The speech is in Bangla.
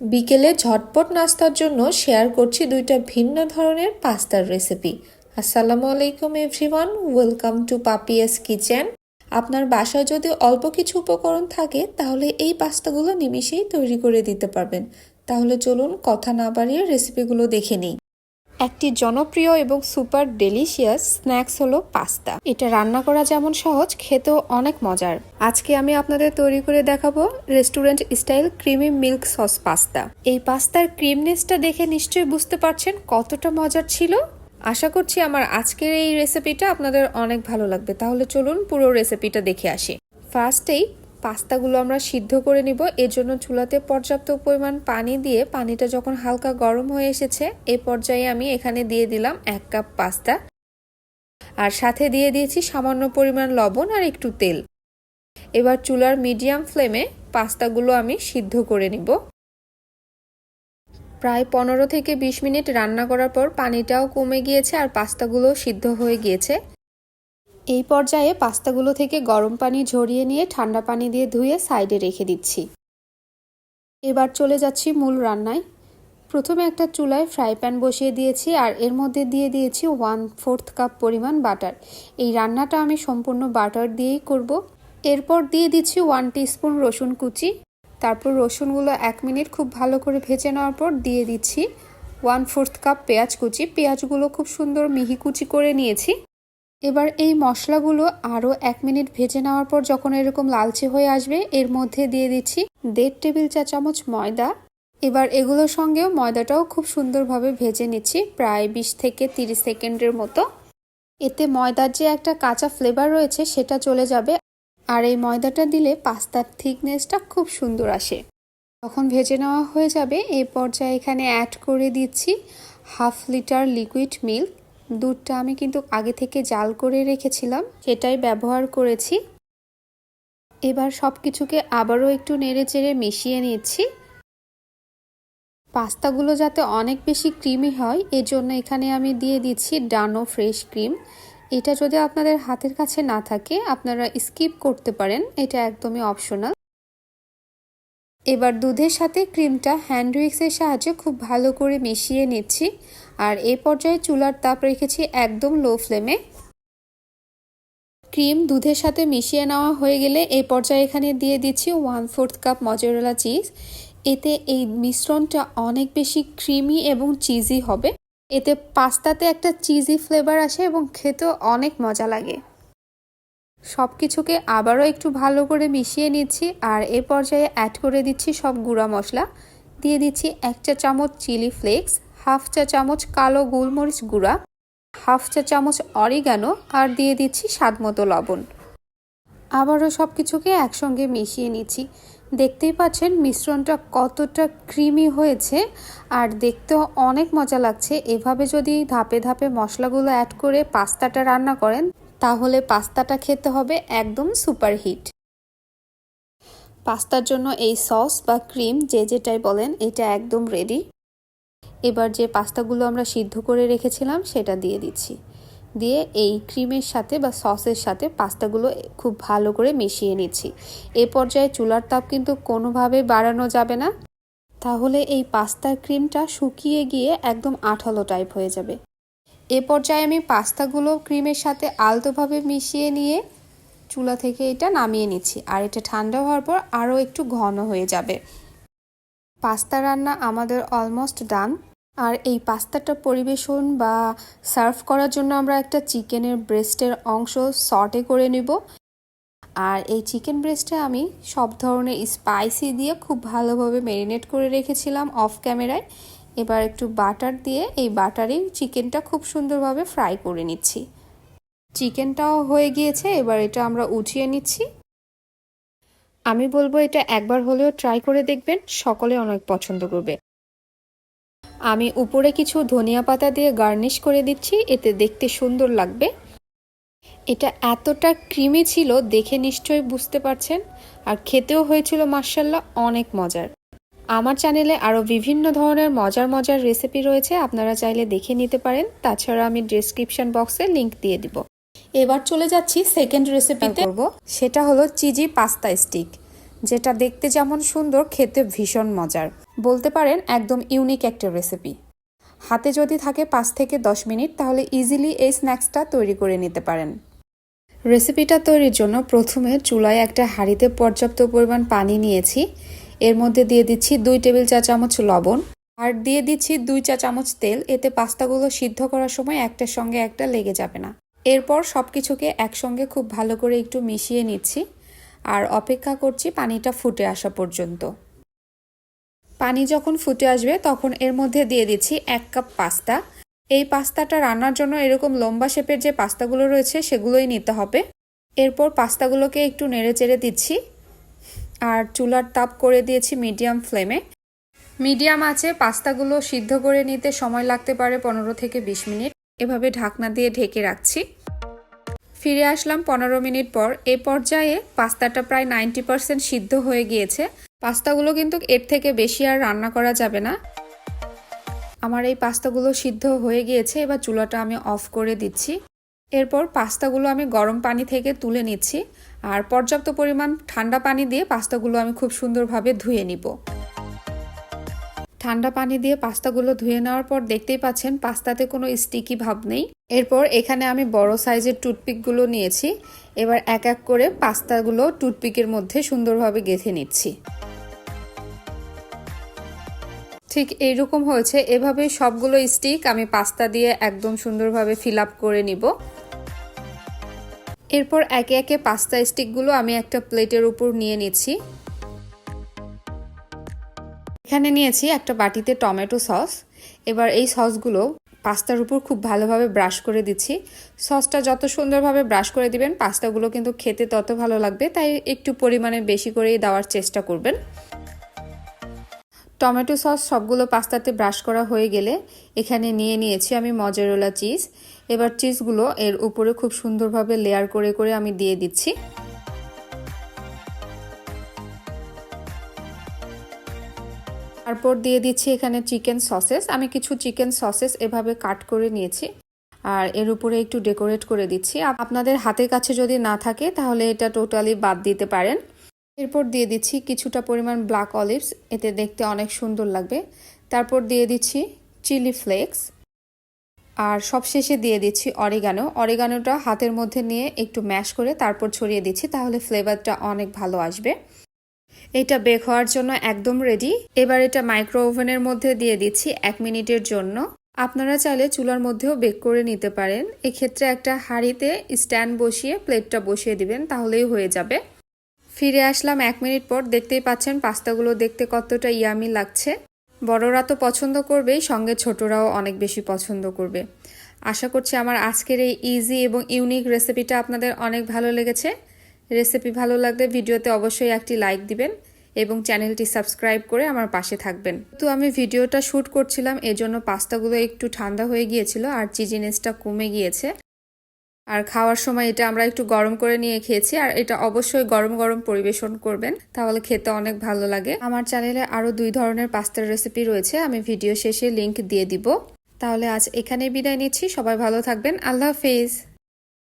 বিকেলে ঝটপট নাস্তার জন্য শেয়ার করছি দুইটা ভিন্ন ধরনের পাস্তার রেসিপি। আসসালামু আলাইকুম everyone, welcome to Papiya's kitchen. আপনার বাসায় যদি অল্প কিছু উপকরণ থাকে তাহলে এই পাস্তাগুলো নিমিষেই তৈরি করে দিতে পারবেন। তাহলে চলুন কথা না বাড়িয়ে রেসিপিগুলো দেখে নিই। একটি জনপ্রিয় এবং সুপার ডেলিশিয়াস স্ন্যাক্স হলো পাস্তা। এটা রান্না করা যেমন সহজ, খেতেও অনেক মজার। আজকে আমি আপনাদের তৈরি করে দেখাবো restaurant style creamy milk sauce pasta. এই পাস্তার ক্রিমনেসটা দেখে নিশ্চয়ই বুঝতে পারছেন কতটা মজার ছিল। আশা করছি আমার আজকের এই রেসিপিটা আপনাদের অনেক ভালো লাগবে। তাহলে চলুন পুরো রেসিপিটা দেখে আসি। ফার্স্টেই পাস্তাগুলো আমরা সিদ্ধ করে নিব। এর জন্য চুলাতে পর্যাপ্ত পরিমাণ পানি দিয়ে পানিটা যখন হালকা গরম হয়ে এসেছে এই পর্যায়ে আমি এখানে দিয়ে দিলাম 1 কাপ পাস্তা, আর সাথে দিয়ে দিয়েছি সামান্য পরিমাণ লবণ আর একটু তেল। এবার চুলার মিডিয়াম ফ্লেমে পাস্তাগুলো আমি সিদ্ধ করে নিব। প্রায় 15 থেকে 20 মিনিট রান্না করার পর পানিটাও কমে গিয়েছে আর পাস্তাগুলো সিদ্ধ হয়ে গিয়েছে। এই পর্যায়ে পাস্তাগুলো থেকে গরম পানি ঝরিয়ে নিয়ে ঠান্ডা পানি দিয়ে ধুয়ে সাইডে রেখে দিচ্ছি। এবার চলে যাচ্ছি মূল রান্নায়। প্রথমে একটা চুলায় ফ্রাই প্যান বসিয়ে দিয়েছি আর এর মধ্যে দিয়ে দিয়েছি 1/4 কাপ পরিমাণ বাটার। এই রান্নাটা আমি সম্পূর্ণ বাটার দিয়েই করব। এরপর দিয়ে দিচ্ছি 1 টিস্পুন রসুন কুচি। তারপর রসুনগুলো 1 মিনিট খুব ভালো করে ভেজে নেওয়ার পর দিয়ে দিচ্ছি 1/4 কাপ পেঁয়াজ কুচি। পেঁয়াজগুলো খুব সুন্দর মিহি কুচি করে নিয়েছি। এবার এই মশলাগুলো আরও 1 মিনিট ভেজে নেওয়ার পর যখন এরকম লালচে হয়ে আসবে এর মধ্যে দিয়ে দিচ্ছি 1.5 টেবিল চা চামচ ময়দা। এবার এগুলোর সঙ্গেও ময়দাটাও খুব সুন্দরভাবে ভেজে নিচ্ছি, প্রায় 20 থেকে 30 সেকেন্ডের মতো। এতে ময়দার যে একটা কাঁচা ফ্লেভার রয়েছে সেটা চলে যাবে, আর এই ময়দাটা দিলে পাস্তার থিকনেসটা খুব সুন্দর আসে। যখন ভেজে নেওয়া হয়ে যাবে এই পর্যায়ে এখানে অ্যাড করে দিচ্ছি 1/2 লিটার লিকুইড মিল্ক। দুধটা আমি কিন্তু আগে থেকে জাল করে রেখেছিলাম, সেটাই ব্যবহার করেছি। এবার সব কিছুকে আবারও একটু নেড়ে চেড়ে মিশিয়ে নিচ্ছি। পাস্তাগুলো যাতে অনেক বেশি ক্রিমি হয় এজন্য এখানে আমি দিয়ে দিচ্ছি ডানো ফ্রেশ ক্রিম। এটা যদি আপনাদের হাতের কাছে না থাকে আপনারা স্কিপ করতে পারেন, এটা একদমই অপশনাল। এবার দুধের সাথে ক্রিমটা হ্যান্ড উইক্সের সাহায্যে খুব ভালো করে মিশিয়ে নিচ্ছি, আর এই পর্যায়ে চুলার তাপ রেখেছি একদম লো ফ্লেমে। ক্রিম দুধের সাথে মিশিয়ে নেওয়া হয়ে গেলে এই পর্যায়ে এখানে দিয়ে দিচ্ছি 1/4 কাপ মজেরেলা চিজ। এতে এই মিশ্রণটা অনেক বেশি ক্রিমি এবং চিজি হবে। এতে পাস্তাতে একটা চিজি ফ্লেভার আসে এবং খেতেও অনেক মজা লাগে। সব কিছুকে আবারও একটু ভালো করে মিশিয়ে নিচ্ছি, আর এ পর্যায়ে অ্যাড করে দিচ্ছি সব গুঁড়া মশলা। দিয়ে দিচ্ছি 1 চা চামচ চিলি ফ্লেক্স, 1/2 চা চামচ কালো গোলমরিচ গুঁড়া, 1/2 চা চামচ অরিগানো, আর দিয়ে দিচ্ছি স্বাদমতো লবণ। আবারও সব কিছুকে একসঙ্গে মিশিয়ে নিচ্ছি। দেখতেই পাচ্ছেন মিশ্রণটা কতটা ক্রিমি হয়েছে আর দেখতেও অনেক মজা লাগছে। এভাবে যদি ধাপে ধাপে মশলাগুলো অ্যাড করে পাস্তাটা রান্না করেন তাহলে পাস্তাটা খেতে হবে একদম সুপার হিট। পাস্তার জন্য এই সস বা ক্রিম যে যেটাই বলেন এটা একদম রেডি। এবার যে পাস্তাগুলো আমরা সিদ্ধ করে রেখেছিলাম সেটা দিয়ে দিচ্ছি। দিয়ে এই ক্রিমের সাথে বা সসের সাথে পাস্তাগুলো খুব ভালো করে মিশিয়ে নিচ্ছি। এ পর্যায়ে চুলার তাপ কিন্তু কোনোভাবে বাড়ানো যাবে না, তাহলে এই পাস্তার ক্রিমটা শুকিয়ে গিয়ে একদম আঠালো টাইপ হয়ে যাবে। এ পর্যায়ে আমি পাস্তাগুলো ক্রিমের সাথে আলতোভাবে মিশিয়ে নিয়ে চুলা থেকে এটা নামিয়ে নিচ্ছি, আর এটা ঠান্ডা হওয়ার পর আরও একটু ঘন হয়ে যাবে। পাস্তা রান্না আমাদের অলমোস্ট ডান। আর এই পাস্তাটা পরিবেশন বা সার্ভ করার জন্য আমরা একটা চিকেনের ব্রেস্টের অংশ সটে করে নেব। আর এই চিকেন ব্রেস্টে আমি সব ধরনের স্পাইসি দিয়ে খুব ভালোভাবে ম্যারিনেট করে রেখেছিলাম অফ ক্যামেরায়। এবার একটু বাটার দিয়ে এই বাটারেই চিকেনটা খুব সুন্দরভাবে ফ্রাই করে নিচ্ছি। চিকেনটাও হয়ে গিয়েছে, এবার এটা আমরা উঠিয়ে নিচ্ছি। আমি বলবো এটা একবার হলেও ট্রাই করে দেখবেন, সকলে অনেক পছন্দ করবে। আমি উপরে কিছু ধনিয়া পাতা দিয়ে গার্নিশ করে দিচ্ছি, এতে দেখতে সুন্দর লাগবে। এটা এতটা ক্রিমি ছিল দেখে নিশ্চয়ই বুঝতে পারছেন, আর খেতেও হয়েছিল মাশাআল্লাহ অনেক মজার। আমার চ্যানেলে আরও বিভিন্ন ধরনের মজার মজার রেসিপি রয়েছে, আপনারা চাইলে দেখে নিতে পারেন। তাছাড়া আমি ডেসক্রিপশন বক্সে লিংক দিয়ে দিব। এবার চলে যাচ্ছি সেকেন্ড রেসিপিতে করব, সেটা হলো চিজি পাস্তা স্টিক। যেটা দেখতে যেমন সুন্দর, খেতে ভীষণ মজার। বলতে পারেন একদম ইউনিক একটা রেসিপি। হাতে যদি থাকে 5 থেকে 10 মিনিট তাহলে ইজিলি এই স্ন্যাক্সটা তৈরি করে নিতে পারেন। রেসিপিটা তৈরির জন্য প্রথমে চুলায় একটা হাঁড়িতে পর্যাপ্ত পরিমাণ পানি নিয়েছি। এর মধ্যে দিয়ে দিচ্ছি 2 টেবিল চা চামচ লবণ আর দিয়ে দিচ্ছি 2 চা চামচ তেল। এতে পাস্তাগুলো সিদ্ধ করার সময় একটার সঙ্গে একটা লেগে যাবে না। এরপর সব কিছুকে একসঙ্গে খুব ভালো করে একটু মিশিয়ে নিচ্ছি আর অপেক্ষা করছি পানিটা ফুটে আসা পর্যন্ত। পানি যখন ফুটে আসবে তখন এর মধ্যে দিয়ে দিচ্ছি 1 কাপ পাস্তা। এই পাস্তাটা রান্নার জন্য এরকম লম্বা শেপের যে পাস্তাগুলো রয়েছে সেগুলোই নিতে হবে। এরপর পাস্তাগুলোকে একটু নেড়ে চেড়ে দিচ্ছি আর চুলার তাপ করে দিয়েছি মিডিয়াম ফ্লেমে। মিডিয়াম আঁচে পাস্তাগুলো সিদ্ধ করে নিতে সময় লাগতে পারে 15 থেকে 20 মিনিট। এভাবে ঢাকনা দিয়ে ঢেকে রাখছি। ফিরে আসলাম 15 মিনিট পর। এ পর্যায়ে পাস্তাটা প্রায় 90% সিদ্ধ হয়ে গিয়েছে। পাস্তাগুলো কিন্তু এর থেকে বেশি আর রান্না করা যাবে না। আমার এই পাস্তাগুলো সিদ্ধ হয়ে গিয়েছে। এবার চুলাটা আমি অফ করে দিচ্ছি। এরপর পাস্তাগুলো আমি গরম পানি থেকে তুলে নিচ্ছি আর পর্যাপ্ত পরিমাণ ঠান্ডা পানি দিয়ে পাস্তাগুলো আমি খুব সুন্দরভাবে ধুয়ে নিব। ঠান্ডা পানি দিয়ে পাস্তাগুলো ধুয়ে নেওয়ার পর দেখতেই পাচ্ছেন পাস্তাতে কোনো স্টিকি ভাব নেই। এরপর এখানে আমি বড় সাইজের টুথপিকগুলো নিয়েছি। এবার এক এক করে পাস্তাগুলো টুথপিকের মধ্যে সুন্দরভাবে গেঁথে নিচ্ছি। ঠিক এইরকম হয়েছে। এভাবে সবগুলো স্টিক আমি পাস্তা দিয়ে একদম সুন্দরভাবে ফিল আপ করে নিব। এরপর একে একে পাস্তা স্টিকগুলো আমি একটা প্লেটের উপর নিয়ে নিচ্ছি। এখানে নিয়েছি একটা বাটিতে টমেটো সস। এবার এই সসগুলো পাস্তার উপর খুব ভালোভাবে ব্রাশ করে দিচ্ছি। সসটা যত সুন্দরভাবে ব্রাশ করে দিবেন পাস্তাগুলো কিন্তু খেতে তত ভালো লাগবে, তাই একটু পরিমাণে বেশি করেই দেওয়ার চেষ্টা করবেন। টমেটো সস সবগুলো পাস্তাতে ব্রাশ করা হয়ে গেলে এখানে নিয়ে নিয়েছি আমি মজারেলা চিজ। এবার চিজগুলো এর উপরে খুব সুন্দরভাবে লেয়ার করে করে আমি দিয়ে দিচ্ছি। তারপর দিয়ে দিচ্ছি এখানে চিকেন সসেস। আমি কিছু চিকেন সসেস এভাবে কাট করে নিয়েছি আর এর উপরে একটু ডেকোরেট করে দিচ্ছি। আপনাদের হাতের কাছে যদি না থাকে তাহলে এটা টোটালি বাদ দিতে পারেন। এরপর দিয়ে দিচ্ছি কিছুটা পরিমাণ ব্ল্যাক অলিভস, এতে দেখতে অনেক সুন্দর লাগবে। তারপর দিয়ে দিচ্ছি চিলি ফ্লেক্স আর সবশেষে দিয়ে দিচ্ছি অরিগানো। অরিগানোটা হাতের মধ্যে নিয়ে একটু ম্যাশ করে তারপর ছড়িয়ে দিচ্ছি, তাহলে ফ্লেভারটা অনেক ভালো আসবে। এটা বেক হওয়ার জন্য একদম রেডি। এবার এটা মাইক্রো ওভেনের মধ্যে দিয়ে দিচ্ছি 1 মিনিটের জন্য। আপনারা চাইলে চুলার মধ্যেও বেক করে নিতে পারেন। এক্ষেত্রে একটা হাঁড়িতে স্ট্যান্ড বসিয়ে প্লেটটা বসিয়ে দিবেন, তাহলেই হয়ে যাবে। ফিরে আসলাম 1 মিনিট পর। দেখতেই পাচ্ছেন পাস্তাগুলো দেখতে কতটা ইয়ামি লাগছে। বড়রা তো পছন্দ করবেই, সঙ্গে ছোটরাও অনেক বেশি পছন্দ করবে। আশা করছি আমার আজকের এই ইজি এবং ইউনিক রেসিপিটা আপনাদের অনেক ভালো লেগেছে। রেসিপি ভালো লাগলে ভিডিওতে অবশ্যই একটি লাইক দিবেন এবং চ্যানেলটি সাবস্ক্রাইব করে আমার পাশে থাকবেন। তো আমি ভিডিওটা শ্যুট করছিলাম, এজন্য পাস্তাগুলো একটু ঠান্ডা হয়ে গিয়েছিল আর চিজিনেসটা কমে গিয়েছে। আর খাওয়ার সময় এটা আমরা একটু গরম করে নিয়ে খেয়েছি। আর এটা অবশ্যই গরম গরম পরিবেশন করবেন, তাহলে খেতে অনেক ভালো লাগে। আমার চ্যানেলে আরও 2 ধরনের পাস্তার রেসিপি রয়েছে, আমি ভিডিও শেষে লিংক দিয়ে দিব। তাহলে আজ এখানেই বিদায় নিচ্ছি। সবাই ভালো থাকবেন। আল্লাহ হাফেজ।